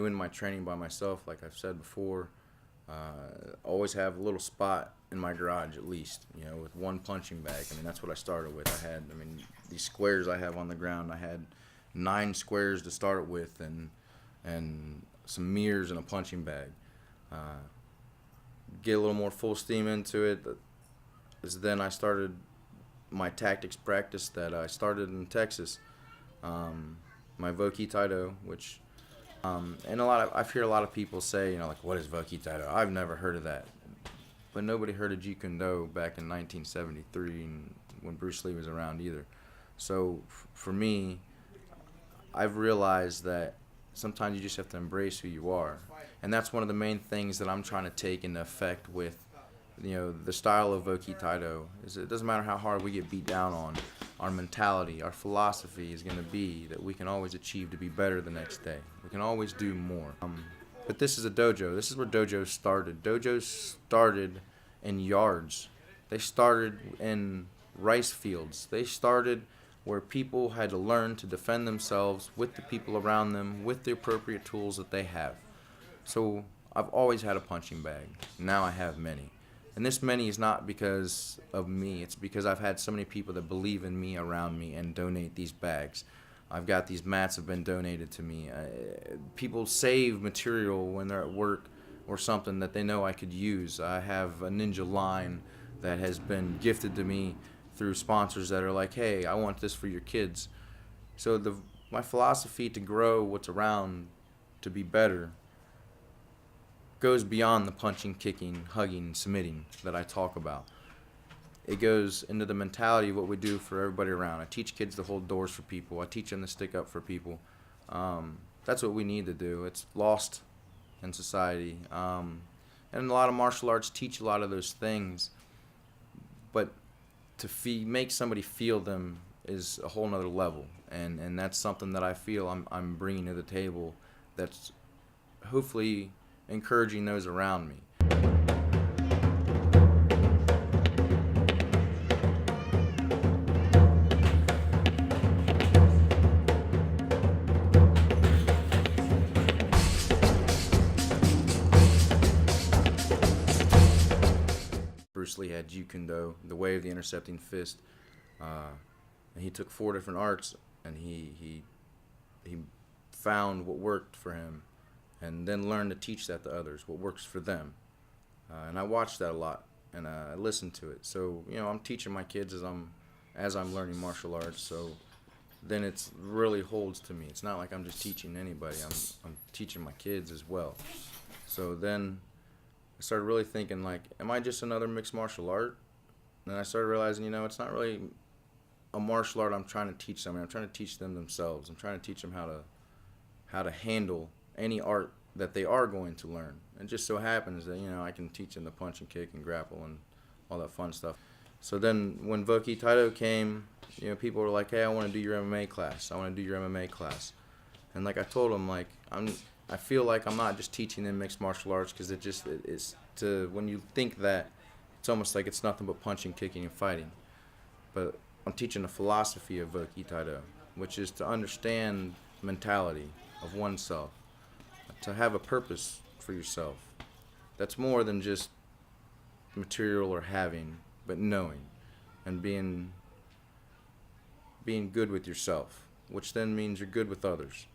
doing my training by myself, like I've said before, always have a little spot in my garage at least, with one punching bag. I mean, that's what I started with. These squares I have on the ground, I had 9 squares to start with, and some mirrors and a punching bag. Get a little more full steam into it. Then I started my tactics practice that I started in Texas. My Voki Taedo, which and I've heard a lot of people say, like, what is Voki Taedo? I've never heard of that. But nobody heard of Jeet Kune Do back in 1973 when Bruce Lee was around either. So for me, I've realized that sometimes you just have to embrace who you are. And that's one of the main things that I'm trying to take into effect with, the style of Voki Taedo. Is it doesn't matter how hard we get beat down on, our mentality, our philosophy is going to be that we can always achieve to be better the next day. We can always do more. But this is a dojo. This is where dojos started. Dojos started in yards. They started in rice fields. They started where people had to learn to defend themselves with the people around them, with the appropriate tools that they have. So I've always had a punching bag. Now I have many. And this many is not because of me. It's because I've had so many people that believe in me around me and donate these bags. I've got these mats have been donated to me. People save material when they're at work or something that they know I could use. I have a ninja line that has been gifted to me through sponsors that are like, hey, I want this for your kids. So my philosophy to grow what's around, to be better, goes beyond the punching, kicking, hugging, submitting that I talk about. It goes into the mentality of what we do for everybody around. I teach kids to hold doors for people. I teach them to stick up for people. That's what we need to do. It's lost in society. And a lot of martial arts teach a lot of those things. But to make somebody feel them is a whole nother level. And that's something that I feel I'm bringing to the table that's hopefully encouraging those around me. Bruce Lee had Jeet Kune Do, the way of the intercepting fist, and he took 4 different arts, and he found what worked for him, and then learned to teach that to others, what works for them. And I watched that a lot, and I listened to it. So I'm teaching my kids as I'm learning martial arts. So then it really holds to me. It's not like I'm just teaching anybody. I'm teaching my kids as well. So then I started really thinking, like, am I just another mixed martial art? And then I started realizing, it's not really a martial art I'm trying to teach somebody. I'm trying to teach them themselves. I'm trying to teach them how to handle any art that they are going to learn. And just so happens that, I can teach them to punch and kick and grapple and all that fun stuff. So then when Voki Taedo came, people were like, hey, I want to do your MMA class. I want to do your MMA class. And like I told them, like, I feel like I'm not just teaching them mixed martial arts, because when you think that, it's almost like it's nothing but punching, kicking, and fighting. But I'm teaching the philosophy of Voki Taedo, which is to understand mentality of oneself, to have a purpose for yourself. That's more than just material or having, but knowing and being good with yourself, which then means you're good with others.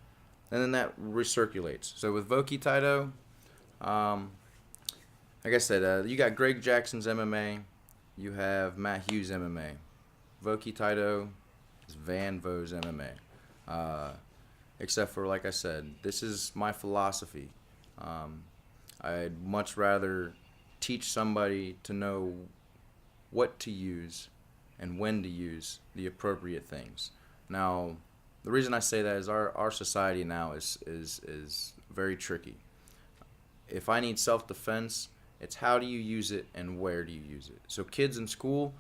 And then that recirculates. So with Voki Taedo, like I said, you got Greg Jackson's MMA, you have Matt Hughes' MMA. Voki Taedo is Van Vo's MMA. Except for, like I said, this is my philosophy. I'd much rather teach somebody to know what to use and when to use the appropriate things. Now, the reason I say that is our society now is very tricky. If I need self-defense, it's how do you use it and where do you use it. So kids in school,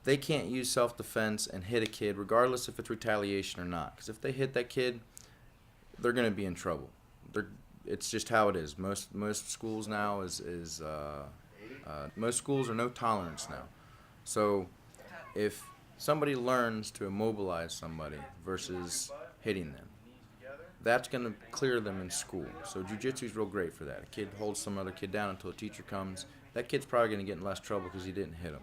they can't use self-defense and hit a kid regardless if it's retaliation or not. Because if they hit that kid, they're going to be in trouble. It's just how it is. Most schools now most schools are no tolerance now. So if somebody learns to immobilize somebody versus hitting them, that's going to clear them in school. So jujitsu is real great for that. A kid holds some other kid down until a teacher comes. That kid's probably going to get in less trouble because he didn't hit him.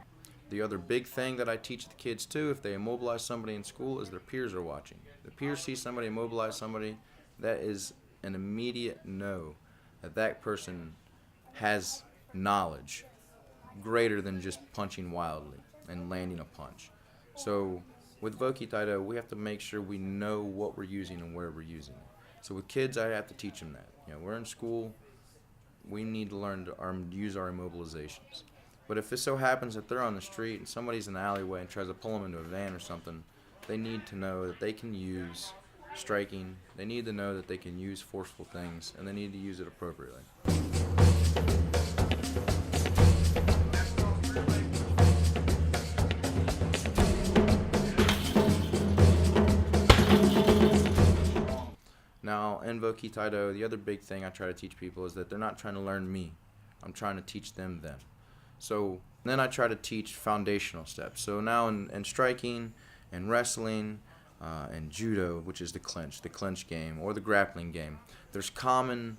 The other big thing that I teach the kids too, if they immobilize somebody in school, is their peers are watching. The peers see somebody immobilize somebody, that is an immediate no that that person has knowledge greater than just punching wildly and landing a punch. So with Voki Taedo, we have to make sure we know what we're using and where we're using it. So with kids, I have to teach them that. We're in school, we need to learn to use our immobilizations. But if it so happens that they're on the street and somebody's in the alleyway and tries to pull them into a van or something, they need to know that they can use striking, they need to know that they can use forceful things, and they need to use it appropriately. Now, in Voki Taedo, the other big thing I try to teach people is that they're not trying to learn me. I'm trying to teach them. So then I try to teach foundational steps. So now in striking and wrestling and judo, which is the clinch game, or the grappling game, there's common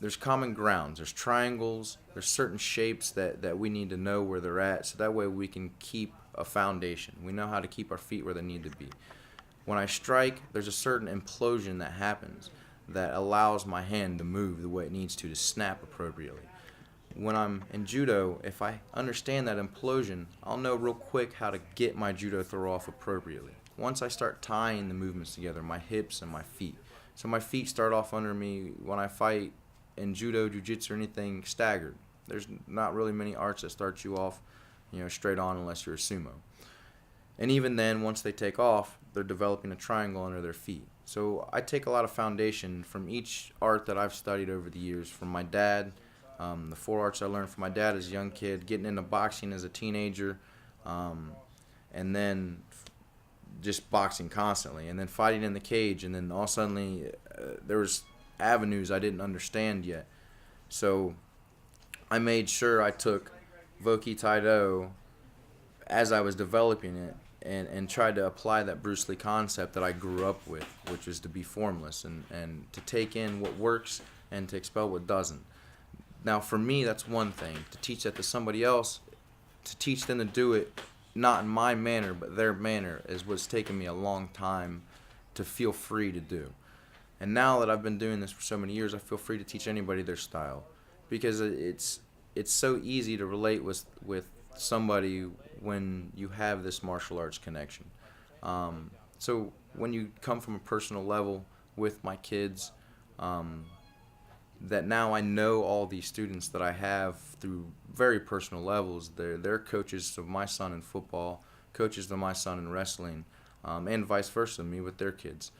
grounds. There's triangles. There's certain shapes that we need to know where they're at, so that way we can keep a foundation. We know how to keep our feet where they need to be. When I strike, there's a certain implosion that happens that allows my hand to move the way it needs to snap appropriately. When I'm in judo, if I understand that implosion, I'll know real quick how to get my judo throw off appropriately. Once I start tying the movements together, my hips and my feet. So my feet start off under me when I fight in judo, jiu-jitsu, or anything staggered. There's not really many arts that start you off, straight on unless you're a sumo. And even then, once they take off, they're developing a triangle under their feet. So I take a lot of foundation from each art that I've studied over the years, from my dad, the 4 arts I learned from my dad as a young kid, getting into boxing as a teenager, and then just boxing constantly, and then fighting in the cage, and then all suddenly there was avenues I didn't understand yet. So I made sure I took Voki Taedo as I was developing it, and tried to apply that Bruce Lee concept that I grew up with, which is to be formless and to take in what works and to expel what doesn't. Now, for me, that's one thing. To teach that to somebody else, to teach them to do it not in my manner, but their manner, is what's taken me a long time to feel free to do. And now that I've been doing this for so many years, I feel free to teach anybody their style, because it's so easy to relate with somebody when you have this martial arts connection. So when you come from a personal level with my kids, that now I know all these students that I have through very personal levels. They're coaches of my son in football, coaches of my son in wrestling, and vice versa, me with their kids.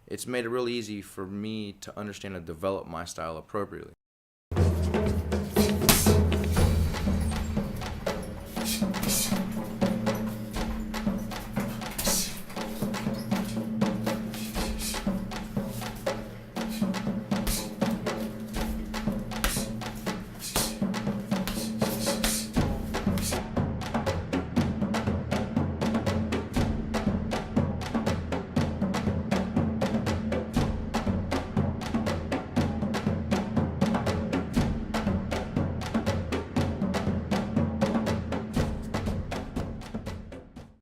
It's made it real easy for me to understand and develop my style appropriately.